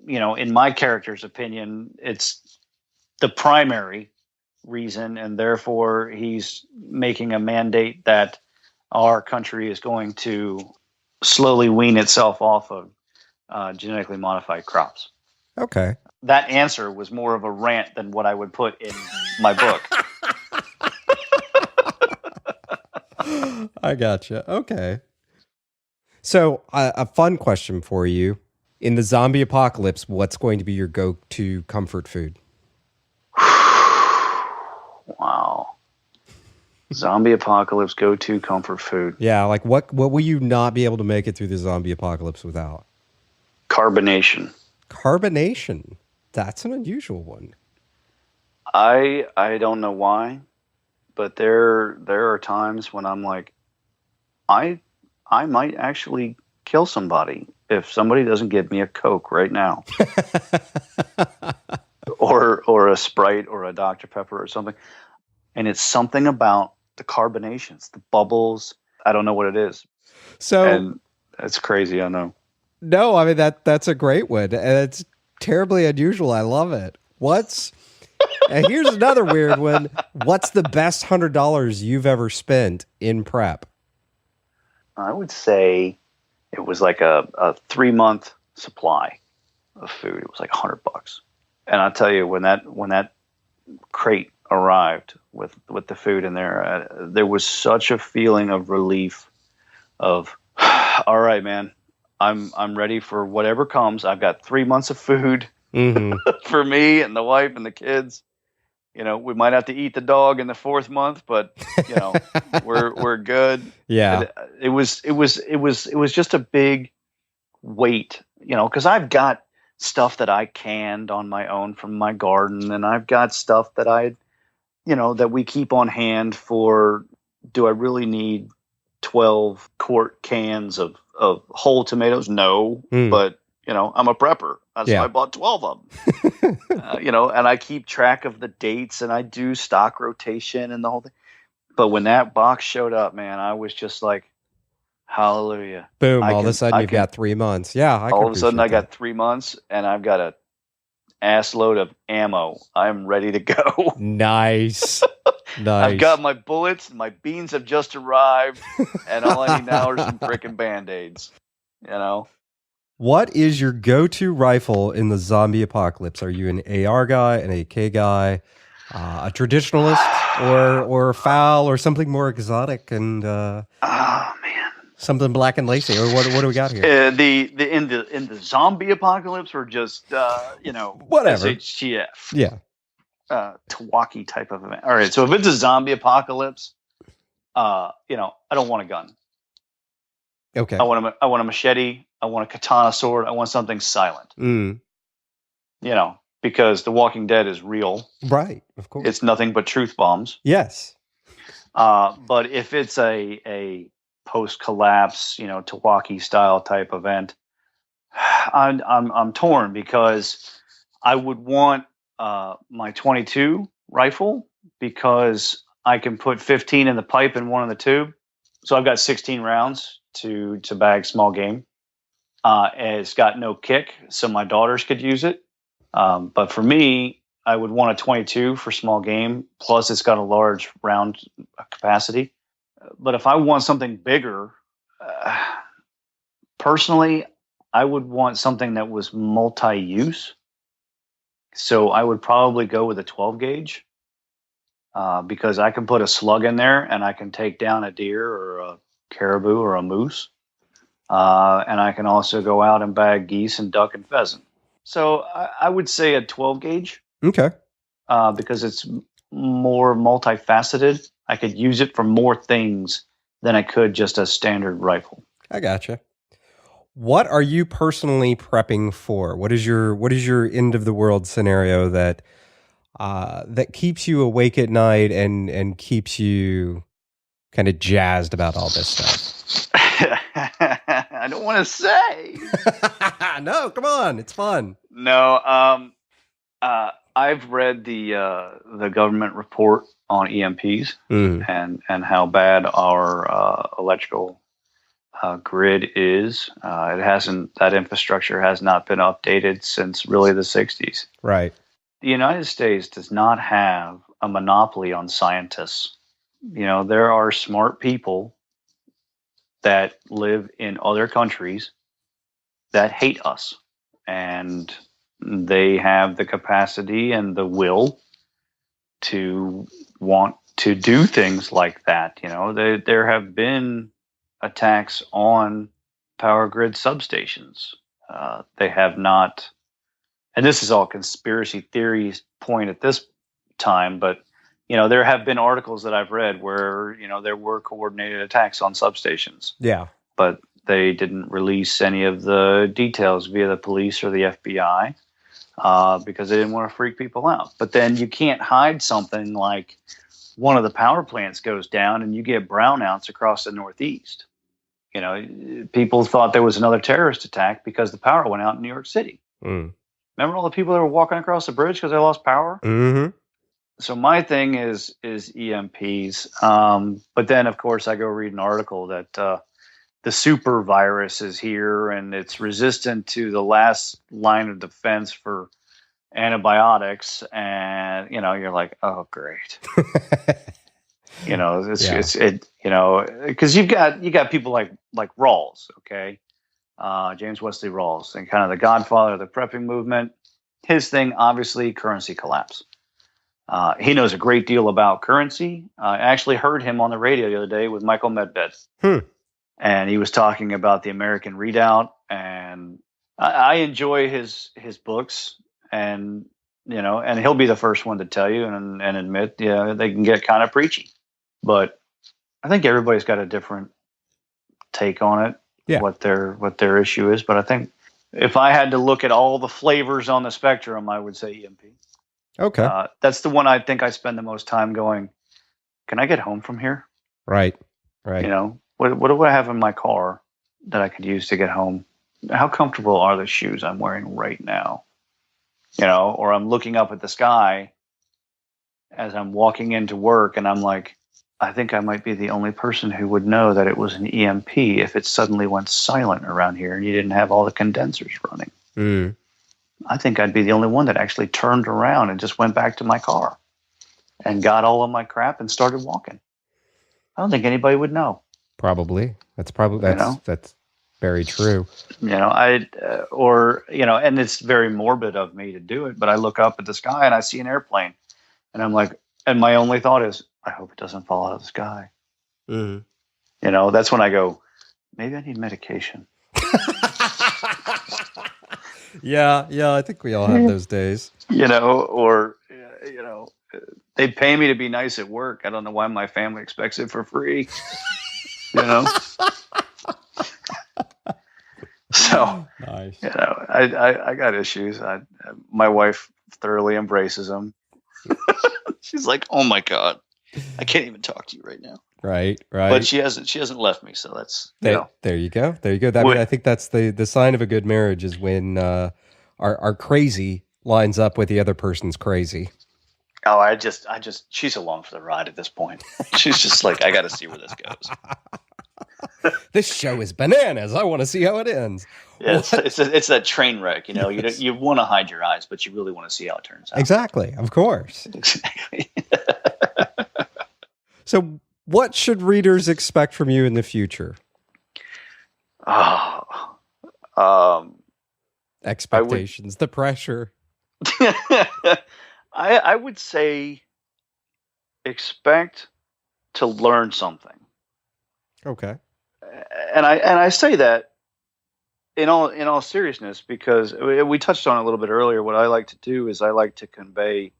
my character's opinion, it's the primary reason, and therefore he's making a mandate that our country is going to slowly wean itself off of genetically modified crops. Okay. That answer was more of a rant than what I would put in my book. I gotcha. Okay. So a fun question for you. In the zombie apocalypse, what's going to be your go-to comfort food? Wow. Zombie apocalypse go-to comfort food. Yeah, like what will you not be able to make it through the zombie apocalypse without? Carbonation. Carbonation. That's an unusual one. I don't know why, but there are times when I'm like, I might actually kill somebody if somebody doesn't give me a Coke right now. or a Sprite or a Dr. Pepper or something. And it's something about the carbonations, the bubbles. I don't know what it is. And it's crazy, I know. No, I mean that's a great one. And it's terribly unusual. I love it. And here's another weird one. What's the best $100 you've ever spent in prep? I would say it was like a 3-month supply of food. It was like $100. And I'll tell you, when that crate arrived with the food in there, there was such a feeling of relief of, all right, man, I'm ready for whatever comes. I've got 3 months of food for me and the wife and the kids. We might have to eat the dog in the 4th month, but we're good. Yeah. It was just a big weight, because I've got stuff that I canned on my own from my garden, and I've got stuff that that we keep on hand for. Do I really need 12 quart cans of whole tomatoes? No, but I'm a prepper. That's why I bought 12 of them. And I keep track of the dates, and I do stock rotation and the whole thing. But when that box showed up, man, I was just like, Hallelujah. Boom! All of a sudden, you've got 3 months. Yeah, all of a sudden, I got 3 months, and I've got a ass load of ammo. I'm ready to go. Nice. I've got my bullets. My beans have just arrived, and all I need now are some freaking Band-Aids. You know. What is your go-to rifle in the zombie apocalypse? Are you an AR guy, an AK guy, a traditionalist, or a foul, or something more exotic and oh man, something black and lacy? Or what do we got here? In the zombie apocalypse, or just whatever SHTF? Yeah, Tawaki type of event. All right, so if it's a zombie apocalypse, I don't want a gun. Okay. I want a machete. I want a katana sword. I want something silent. Because The Walking Dead is real. Right, of course. It's nothing but truth bombs. Yes. But if it's a post-collapse, Tawaki style type event, I'm torn, because I would want my 22 rifle, because I can put 15 in the pipe and 1 in the tube. So I've got 16 rounds to bag small game. And it's got no kick, so my daughters could use it. But for me, I would want a 22 for small game. Plus, it's got a large round capacity. But if I want something bigger, personally, I would want something that was multi-use. So I would probably go with a 12 gauge, because I can put a slug in there and I can take down a deer or a caribou or a moose. And I can also go out and bag geese and duck and pheasant. So I would say a 12 gauge. Okay. Because it's more multifaceted. I could use it for more things than I could just a standard rifle. I gotcha. What are you personally prepping for? What is your end of the world scenario that keeps you awake at night and keeps you kind of jazzed about all this stuff? I don't want to say. No, come on, it's fun. No, I've read the government report on EMPs and how bad our electrical grid is. That infrastructure has not been updated since really the 60s. Right. The United States does not have a monopoly on scientists. There are smart people that live in other countries that hate us, and they have the capacity and the will to want to do things like that. There have been attacks on power grid substations. They have not, and this is all conspiracy theories point at this time, but there have been articles that I've read where, there were coordinated attacks on substations. Yeah. But they didn't release any of the details via the police or the FBI because they didn't want to freak people out. But then you can't hide something like one of the power plants goes down and you get brownouts across the Northeast. People thought there was another terrorist attack because the power went out in New York City. Remember all the people that were walking across the bridge because they lost power? Mm-hmm. So my thing is EMPs. But then, of course, I go read an article that the super virus is here and it's resistant to the last line of defense for antibiotics. And, you're like, oh, great. Because you've got people like Rawls, okay? James Wesley Rawls, and kind of the godfather of the prepping movement. His thing, obviously, currency collapse. He knows a great deal about currency. I actually heard him on the radio the other day with Michael Medved. And he was talking about the American Readout. And I enjoy his books. And, and he'll be the first one to tell you and admit, they can get kind of preachy. But I think everybody's got a different take on it, what their issue is. But I think if I had to look at all the flavors on the spectrum, I would say EMP. Okay. That's the one I think I spend the most time going, can I get home from here? Right. What do I have in my car that I could use to get home? How comfortable are the shoes I'm wearing right now? Or I'm looking up at the sky as I'm walking into work and I'm like, I think I might be the only person who would know that it was an EMP if it suddenly went silent around here and you didn't have all the condensers running. Mm. I think I'd be the only one that actually turned around and just went back to my car and got all of my crap and started walking. I don't think anybody would know. Probably. That's very true. And it's very morbid of me to do it, but I look up at the sky and I see an airplane and I'm like, and my only thought is, I hope it doesn't fall out of the sky. Mm-hmm. That's when I go, maybe I need medication. Yeah, I think we all have those days. They pay me to be nice at work. I don't know why my family expects it for free. So, nice. I got issues. My wife thoroughly embraces them. She's like, "Oh my God, I can't even talk to you right now." Right. But she hasn't left me, so that's there you go. I think that's the sign of a good marriage is when our crazy lines up with the other person's crazy. Oh, she's along for the ride at this point. She's just like, I got to see where this goes. This show is bananas. I want to see how it ends. Yeah, it's that train wreck. You want to hide your eyes, but you really want to see how it turns out. Exactly. Of course. Exactly. So, what should readers expect from you in the future? Expectations, the pressure. I would say expect to learn something. Okay. And I say that in all seriousness, because we touched on it a little bit earlier. What I like to do is I like to convey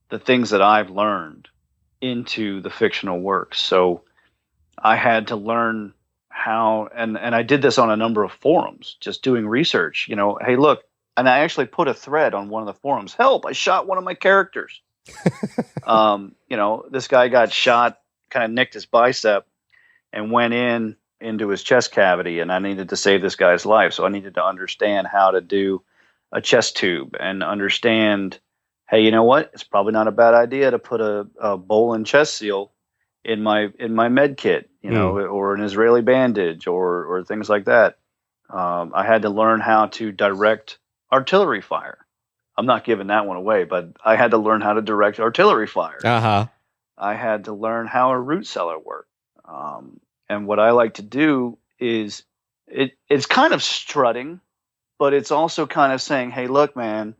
the things that I've learned into the fictional works. So I had to learn how, and I did this on a number of forums, just doing research, hey, look, and I actually put a thread on one of the forums. Help, I shot one of my characters. This guy got shot, kind of nicked his bicep and went into his chest cavity, and I needed to save this guy's life. So I needed to understand how to do a chest tube and understand, hey, you know what? It's probably not a bad idea to put a Bolin chest seal in my med kit, or an Israeli bandage or things like that. I had to learn how to direct artillery fire. I'm not giving that one away, but I had to learn how to direct artillery fire. Uh-huh. I had to learn how a root cellar worked. And what I like to do is it's kind of strutting, but it's also kind of saying, hey, look, man,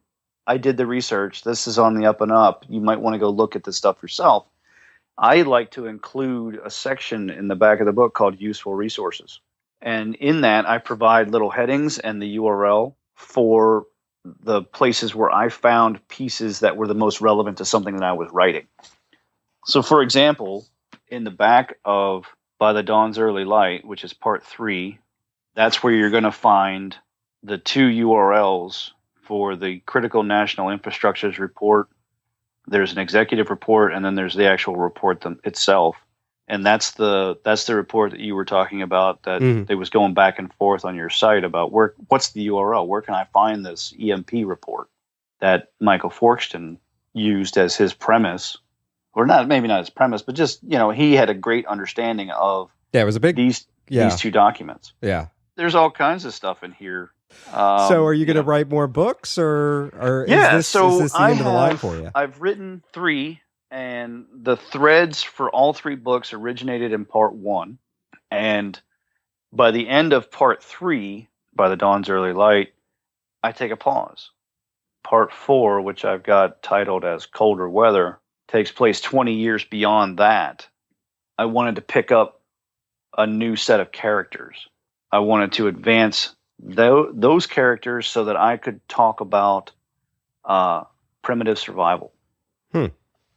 I did the research. This is on the up and up. You might want to go look at this stuff yourself. I like to include a section in the back of the book called Useful Resources. And in that, I provide little headings and the URL for the places where I found pieces that were the most relevant to something that I was writing. So, for example, in the back of By the Dawn's Early Light, which is part 3, that's where you're going to find the 2 URLs for the Critical National Infrastructures Report. There's an executive report, and then there's the actual report itself. And that's the report that you were talking about that it was going back and forth on your site about what's the URL? Where can I find this EMP report that Michael Forkston used as his premise? Or maybe not his premise, but just, he had a great understanding of it was a big these 2 documents. Yeah. There's all kinds of stuff in here. So are you going to write more books or is this the end of the line for you? I've written 3, and the threads for all 3 books originated in part 1. And by the end of part 3, By the Dawn's Early Light, I take a pause. Part 4, which I've got titled as Colder Weather, takes place 20 years beyond that. I wanted to pick up a new set of characters. I wanted to advance those characters so that I could talk about primitive survival.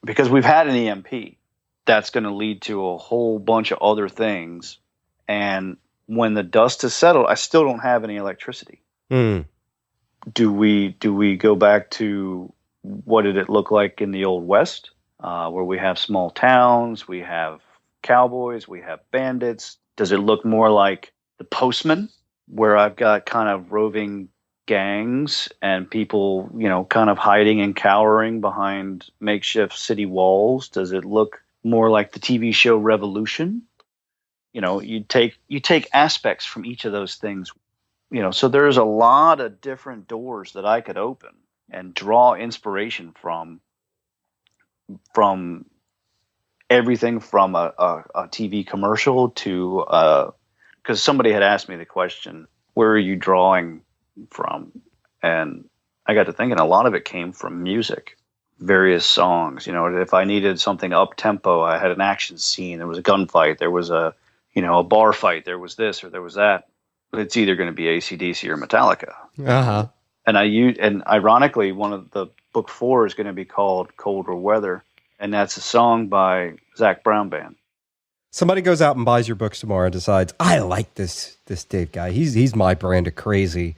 Because we've had an EMP. That's going to lead to a whole bunch of other things. And when the dust has settled, I still don't have any electricity. Do we go back to what did it look like in the Old West, where we have small towns, we have cowboys, we have bandits? Does it look more like The Postman, where I've got kind of roving gangs and people, kind of hiding and cowering behind makeshift city walls? Does it look more like the TV show Revolution. You take aspects from each of those things. So there's a lot of different doors that I could open and draw inspiration from everything from a TV commercial to because somebody had asked me the question, where are you drawing from? And I got to thinking a lot of it came from music, various songs. If I needed something up tempo, I had an action scene, there was a gunfight, there was a bar fight, there was this or there was that. It's either going to be AC/DC or Metallica. Uh-huh. And ironically, one of the book 4 is going to be called Colder Weather, and that's a song by Zach Brown Band. Somebody goes out and buys your books tomorrow and decides, I like this Dave guy. He's my brand of crazy.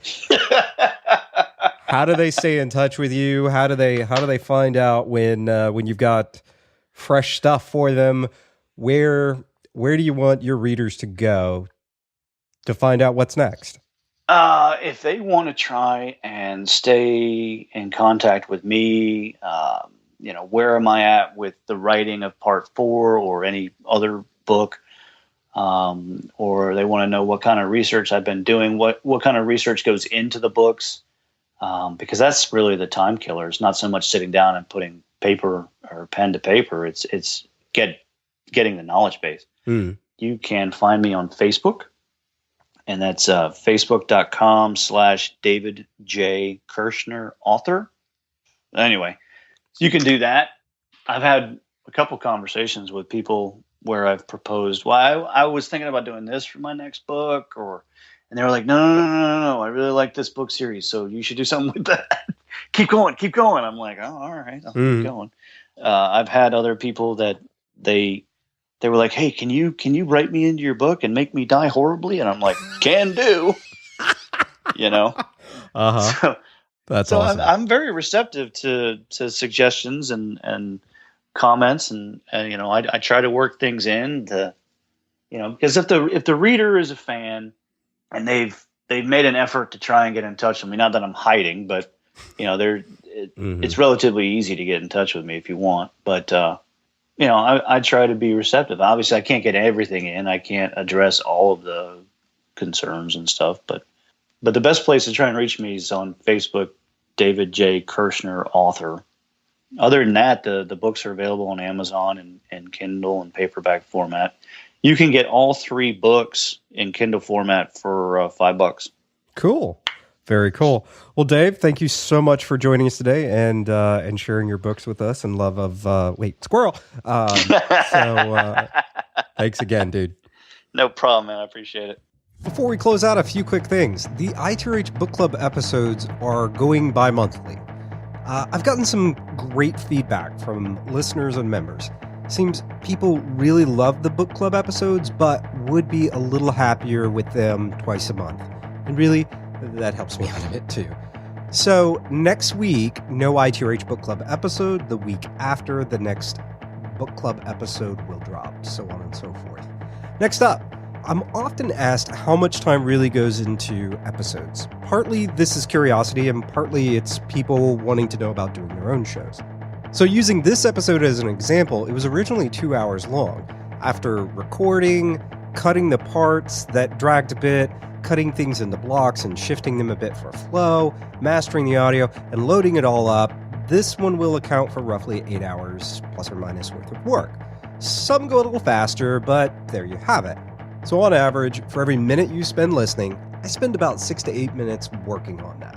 How do they stay in touch with you? How do they find out when you've got fresh stuff for them? Where do you want your readers to go to find out what's next? If they want to try and stay in contact with me, where am I at with the writing of part 4 or any other book, or they want to know what kind of research I've been doing, what kind of research goes into the books, because that's really the time killer. It's not so much sitting down and putting paper or pen to paper. It's getting the knowledge base. You can find me on Facebook, and that's facebook.com/David J. Kershner author. Anyway, you can do that. I've had a couple conversations with people where I've proposed, I was thinking about doing this for my next book, and they were like, no, I really like this book series, so you should do something with that. keep going. I'm like, oh, all right, I'll keep going. I've had other people that they were like, hey, can you write me into your book and make me die horribly? And I'm like, can do. Uh-huh. So, that's awesome. I'm very receptive to suggestions and comments, and I try to work things in to, because if the reader is a fan and they've made an effort to try and get in touch with me, not that I'm hiding, but it's relatively easy to get in touch with me if you want, but I try to be receptive. Obviously I can't get everything in. I can't address all of the concerns and stuff, but the best place to try and reach me is on Facebook, David J. Kershner author. Other than that, the books are available on Amazon and Kindle and paperback format. You can get all 3 books in Kindle format for $5. Cool. Very cool. Well, Dave, thank you so much for joining us today and sharing your books with us and love of squirrel. Thanks again, dude. No problem, man. I appreciate it. Before we close out, a few quick things. The I2RH Book Club episodes are going bi-monthly. I've gotten some great feedback from listeners and members. Seems people really love the book club episodes, but would be a little happier with them twice a month. And really, that helps me out a bit too. So next week, no I2RH Book Club episode. The week after, the next book club episode will drop, so on and so forth. Next up, I'm often asked how much time really goes into episodes. Partly this is curiosity, and partly it's people wanting to know about doing their own shows. So using this episode as an example, it was originally 2 hours long. After recording, cutting the parts that dragged a bit, cutting things into blocks and shifting them a bit for flow, mastering the audio, and loading it all up, this one will account for roughly 8 hours plus or minus worth of work. Some go a little faster, but there you have it. So on average, for every minute you spend listening, I spend about 6 to 8 minutes working on that.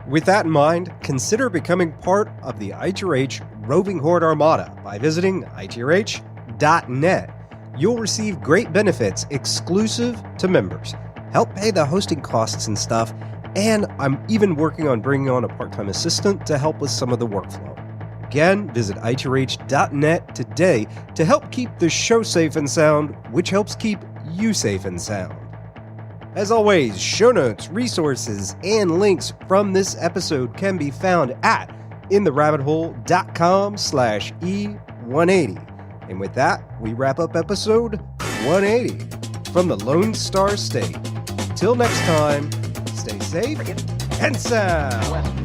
With that in mind, consider becoming part of the I2RH Roving Horde Armada by visiting I2RH.net. You'll receive great benefits exclusive to members, help pay the hosting costs and stuff, and I'm even working on bringing on a part-time assistant to help with some of the workflow. Again, visit I2RH.net today to help keep the show safe and sound, which helps keep you safe and sound. As always, show notes, resources, and links from this episode can be found at intherabbithole.com/E180. And with that, we wrap up episode 180 from the Lone Star State. Till next time, stay safe and sound.